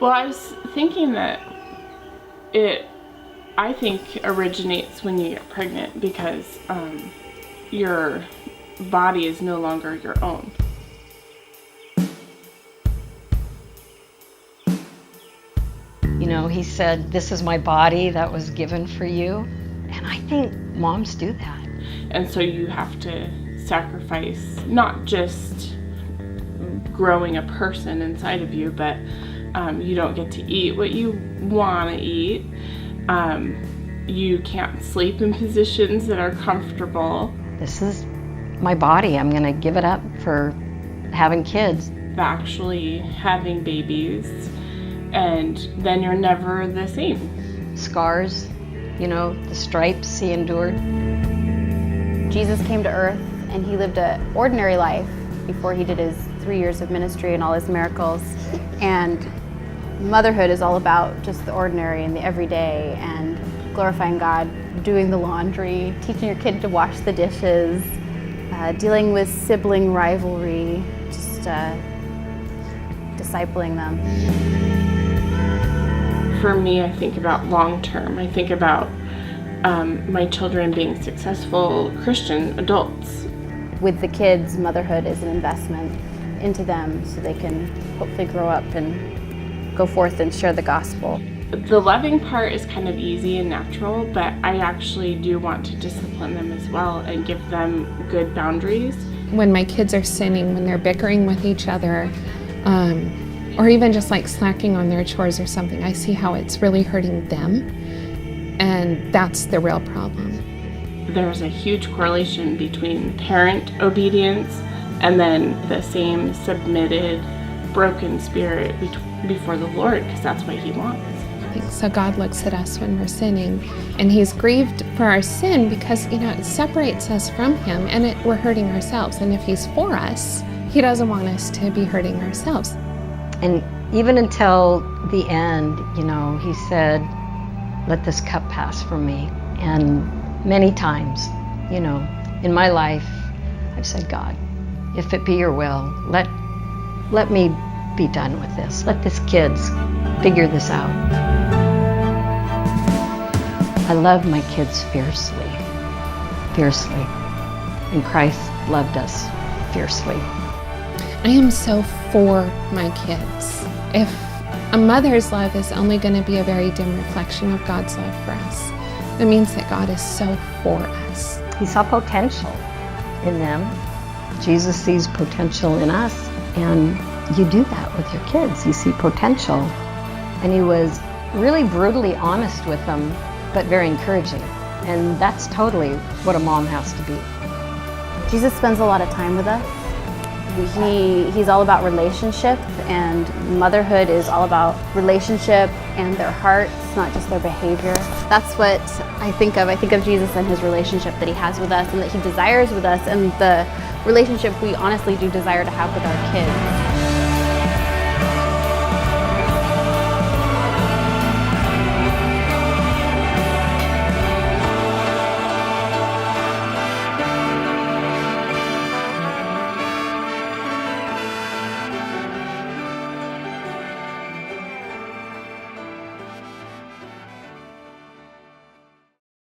Well, I was thinking that I think originates when you get pregnant because your body is no longer your own. You know, he said, "This is my body that was given for you." And I think moms do that. And so you have to sacrifice not just growing a person inside of you, but you don't get to eat what you want to eat. You can't sleep in positions that are comfortable. This is my body. I'm going to give it up for having kids. Actually having babies, and then you're never the same. Scars, you know, the stripes he endured. Jesus came to earth and he lived an ordinary life before he did his 3 years of ministry and all his miracles. And motherhood is all about just the ordinary and the everyday and glorifying God, doing the laundry, teaching your kid to wash the dishes, dealing with sibling rivalry, just discipling them. For me, I think about long term. I think about my children being successful Christian adults. With the kids, motherhood is an investment into them so they can hopefully grow up and go forth and share the gospel. The loving part is kind of easy and natural, but I actually do want to discipline them as well and give them good boundaries. When my kids are sinning, when they're bickering with each other, or even just like slacking on their chores or something, I see how it's really hurting them, and that's the real problem. There's a huge correlation between parent obedience and then the same submitted, broken spirit before the Lord, because that's what he wants. So God looks at us when we're sinning, and he's grieved for our sin because, you know, it separates us from him, and we're hurting ourselves. And if he's for us, he doesn't want us to be hurting ourselves. And even until the end, you know, he said, "Let this cup pass from me." And many times, you know, in my life, I've said, "God, if it be your will, let me be done with this. Let these kids figure this out." I love my kids fiercely, fiercely. And Christ loved us fiercely. I am so for my kids. If a mother's love is only going to be a very dim reflection of God's love for us, it means that God is so for us. He saw potential in them. Jesus sees potential in us, and you do that with your kids. You see potential. And he was really brutally honest with them, but very encouraging. And that's totally what a mom has to be. Jesus spends a lot of time with us. He's all about relationship, and motherhood is all about relationship and their hearts, not just their behavior. That's what I think of. I think of Jesus and his relationship that he has with us and that he desires with us, and the relationship we honestly do desire to have with our kids.